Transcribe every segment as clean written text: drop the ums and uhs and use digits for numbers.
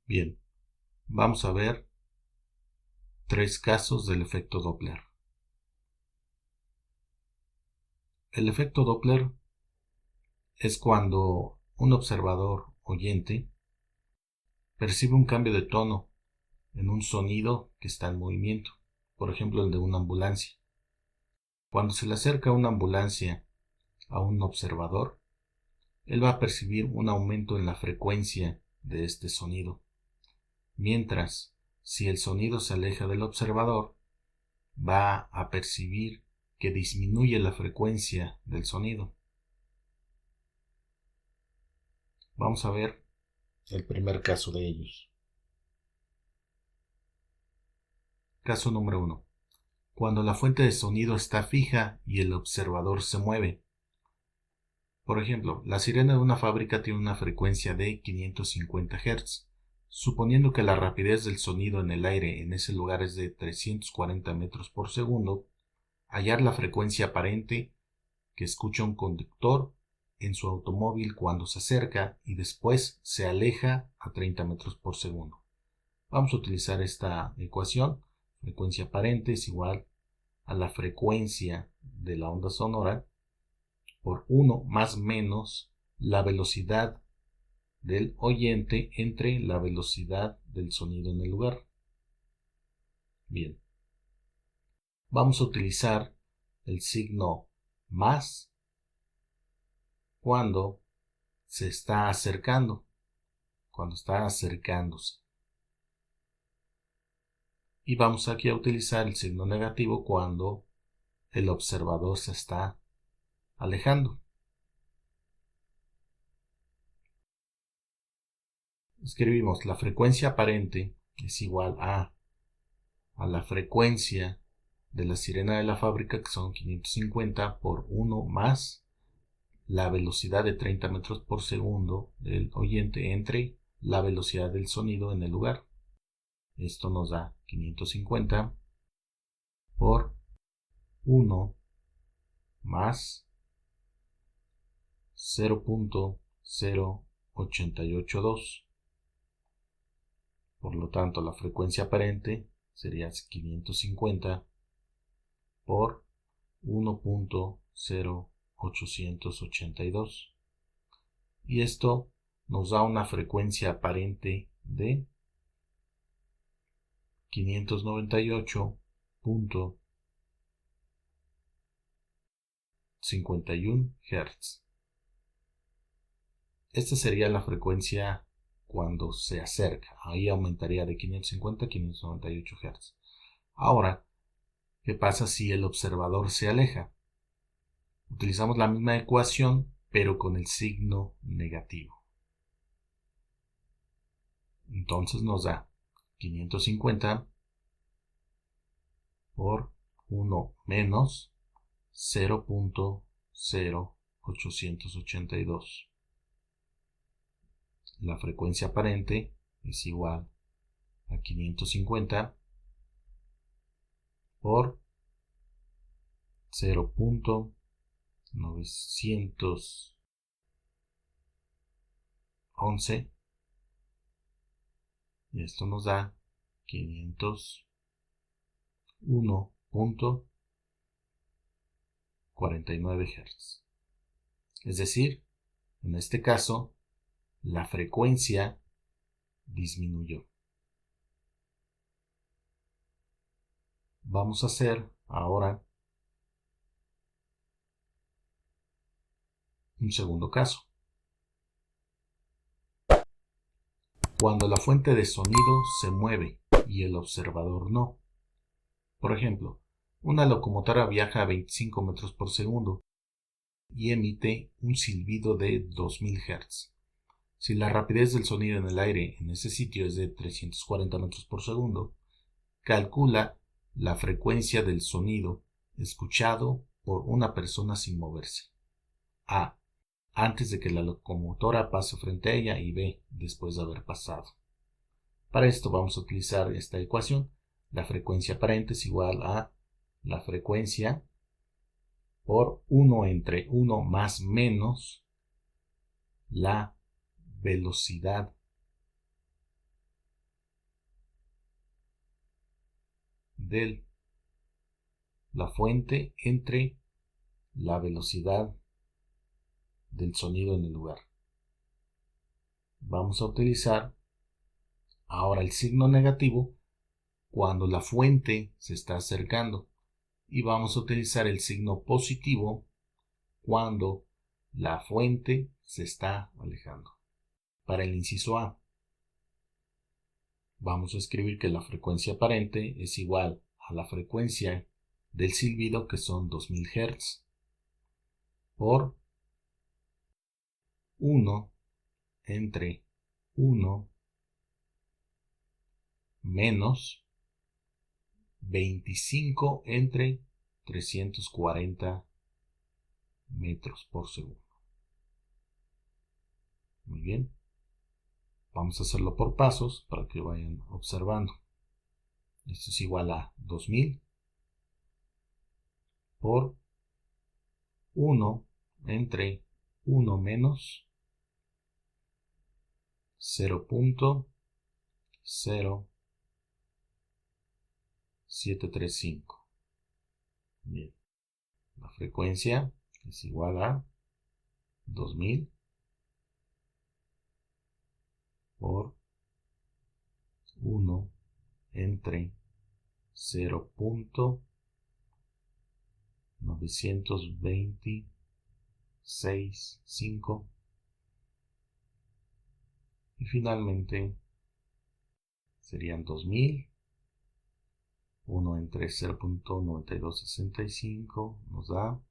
Bien, vamos a ver tres casos del efecto Doppler. El efecto Doppler es cuando un observador oyente percibe un cambio de tono en un sonido que está en movimiento, por ejemplo el de una ambulancia. Cuando se le acerca una ambulancia a un observador, él va a percibir un aumento en la frecuencia de este sonido, mientras si el sonido se aleja del observador, va a percibir que disminuye la frecuencia del sonido. Vamos a ver el primer caso de ellos. Caso número 1. Cuando la fuente de sonido está fija y el observador se mueve. Por ejemplo, la sirena de una fábrica tiene una frecuencia de 550 Hz. Suponiendo que la rapidez del sonido en el aire en ese lugar es de 340 metros por segundo, hallar la frecuencia aparente que escucha un conductor en su automóvil cuando se acerca y después se aleja a 30 metros por segundo. Vamos a utilizar esta ecuación. Frecuencia aparente es igual a la frecuencia de la onda sonora por 1 más menos la velocidad del oyente entre la velocidad del sonido en el lugar. Bien, vamos a utilizar el signo más cuando se está acercando, cuando está acercándose. Y vamos aquí a utilizar el signo negativo cuando el observador se está alejando. Escribimos la frecuencia aparente es igual a la frecuencia de la sirena de la fábrica, que son 550 por 1 más la velocidad de 30 metros por segundo del oyente entre la velocidad del sonido en el lugar. Esto nos da 550 por 1 más 0.0882. Por lo tanto, la frecuencia aparente sería 550 por 1.0882. Y esto nos da una frecuencia aparente de 598.51 Hz. Esta sería la frecuencia cuando se acerca. Ahí aumentaría de 550 a 598 Hz. Ahora, ¿qué pasa si el observador se aleja? Utilizamos la misma ecuación, pero con el signo negativo. Entonces nos da 550 por 1 menos 0.0882. La frecuencia aparente es igual a 550 por 0.911, y esto nos da 501.49 Hz. Es decir, en este caso, la frecuencia disminuyó. Vamos a hacer ahora un segundo caso. Cuando la fuente de sonido se mueve y el observador no. Por ejemplo, una locomotora viaja a 25 metros por segundo y emite un silbido de 2000 Hz. Si la rapidez del sonido en el aire en ese sitio es de 340 metros por segundo, calcula la frecuencia del sonido escuchado por una persona sin moverse. A. Antes de que la locomotora pase frente a ella, y B. Después de haber pasado. Para esto vamos a utilizar esta ecuación. La frecuencia aparente es igual a la frecuencia por 1 entre 1 más menos la velocidad de la fuente entre la velocidad del sonido en el lugar. Vamos a utilizar ahora el signo negativo cuando la fuente se está acercando y vamos a utilizar el signo positivo cuando la fuente se está alejando. Para el inciso A, vamos a escribir que la frecuencia aparente es igual a la frecuencia del silbido, que son 2000 Hz, por 1 entre 1 menos 25 entre 340 metros por segundo. Muy bien. Vamos a hacerlo por pasos para que vayan observando. Esto es igual a 2000 por 1 entre 1 menos 0.0735. Bien. La frecuencia es igual a 2000 por 1 entre 0.926.5 y finalmente serían 2000, 1 entre 0.9265 nos da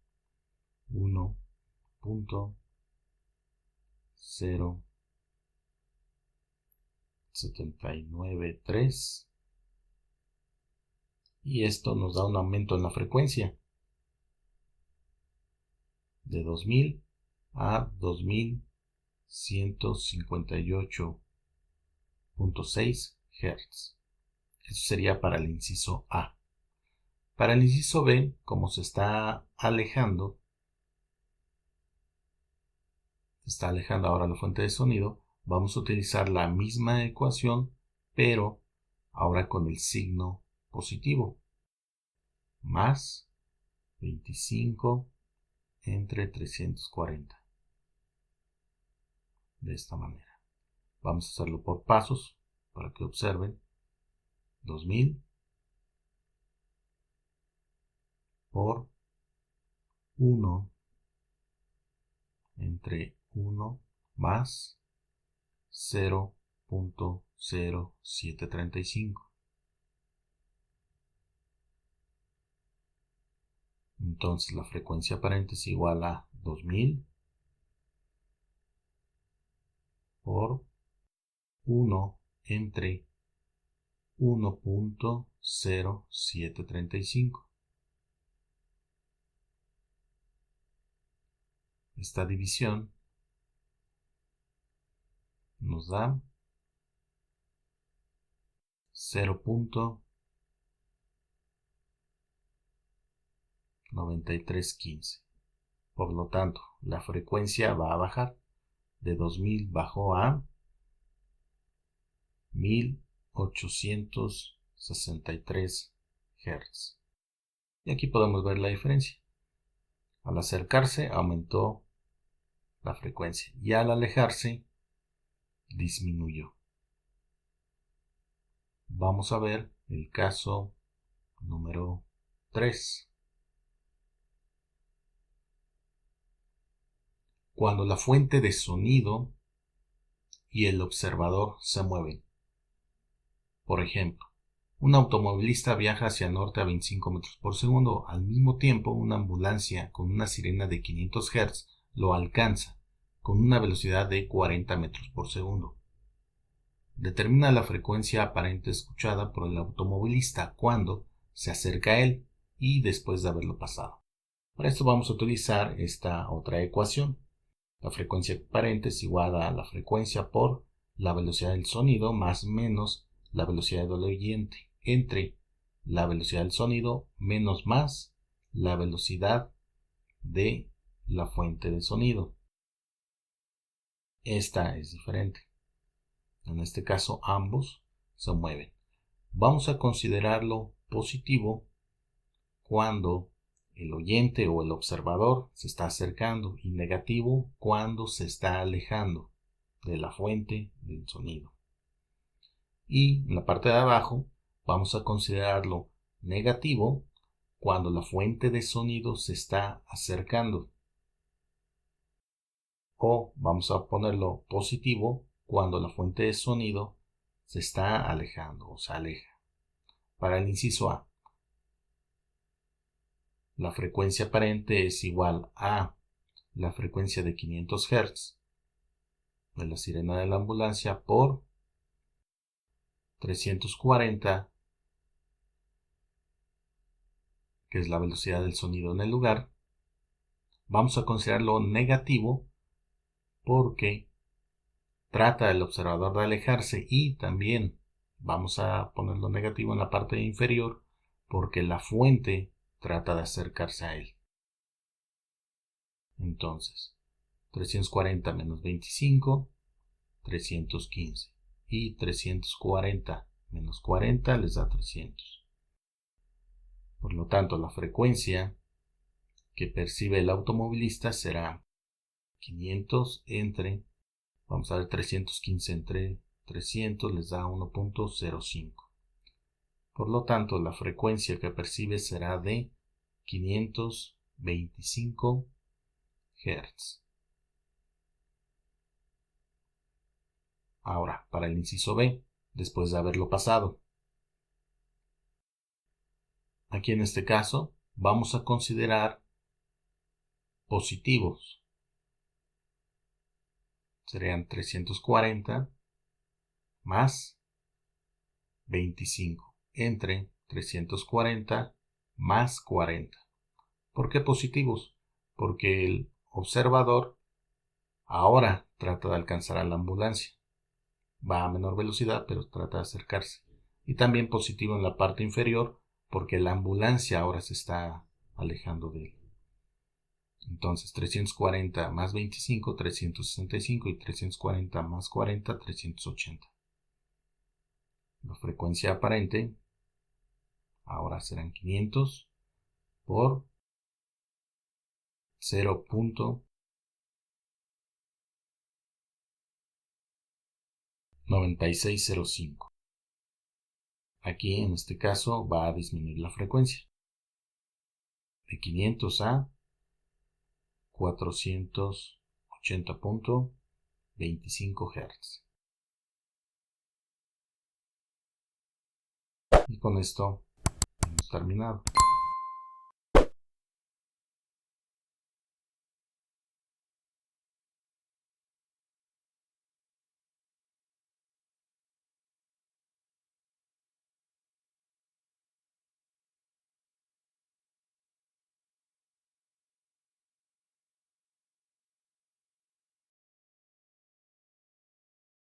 1.0793 y esto nos da un aumento en la frecuencia de 2000 a 2158.6 Hz. Eso sería para el inciso A. Para el inciso B, como se está alejando ahora la fuente de sonido, vamos a utilizar la misma ecuación, pero ahora con el signo positivo. Más 25 entre 340. De esta manera. Vamos a hacerlo por pasos para que observen. 2000 por 1 entre 1 más 0.0735. Entonces la frecuencia aparente es igual a 2000 por 1 entre 1.0735. Esta división nos da 0.9315. Por lo tanto, la frecuencia va a bajar. De 2000 bajó a 1863 Hz. Y aquí podemos ver la diferencia. Al acercarse aumentó la frecuencia y al alejarse disminuyó. Vamos a ver el caso número 3. Cuando la fuente de sonido y el observador se mueven. Por ejemplo, un automovilista viaja hacia el norte a 25 metros por segundo. Al mismo tiempo, una ambulancia con una sirena de 500 Hz lo alcanza con una velocidad de 40 metros por segundo. Determina la frecuencia aparente escuchada por el automovilista cuando se acerca a él y después de haberlo pasado. Para esto vamos a utilizar esta otra ecuación. La frecuencia aparente es igual a la frecuencia por la velocidad del sonido más menos la velocidad del oyente entre la velocidad del sonido menos más la velocidad de la fuente de sonido. Esta es diferente. En este caso ambos se mueven. Vamos a considerarlo positivo cuando el oyente o el observador se está acercando y negativo cuando se está alejando de la fuente del sonido. Y en la parte de abajo vamos a considerarlo negativo cuando la fuente de sonido se está acercando. O vamos a ponerlo positivo cuando la fuente de sonido se está alejando o se aleja. Para el inciso A, la frecuencia aparente es igual a la frecuencia de 500 Hz de la sirena de la ambulancia por 340, que es la velocidad del sonido en el lugar. Vamos a considerarlo negativo porque trata el observador de alejarse, y también vamos a ponerlo negativo en la parte inferior porque la fuente trata de acercarse a él. Entonces, 340 menos 25, 315. Y 340 menos 40 les da 300. Por lo tanto, la frecuencia que percibe el automovilista será 500 entre, vamos a ver, 315 entre 300 les da 1.05. Por lo tanto, la frecuencia que percibe será de 525 Hz. Ahora, para el inciso B, después de haberlo pasado. Aquí en este caso, vamos a considerar positivos. Serían 340 más 25 entre 340 más 40. ¿Por qué positivos? Porque el observador ahora trata de alcanzar a la ambulancia. Va a menor velocidad, pero trata de acercarse. Y también positivo en la parte inferior, porque la ambulancia ahora se está alejando de él. Entonces 340 más 25, 365, y 340 más 40, 380. La frecuencia aparente ahora serán 500 por 0.9605. Aquí en este caso va a disminuir la frecuencia de 500 a 480.25 Hz. Y con esto hemos terminado.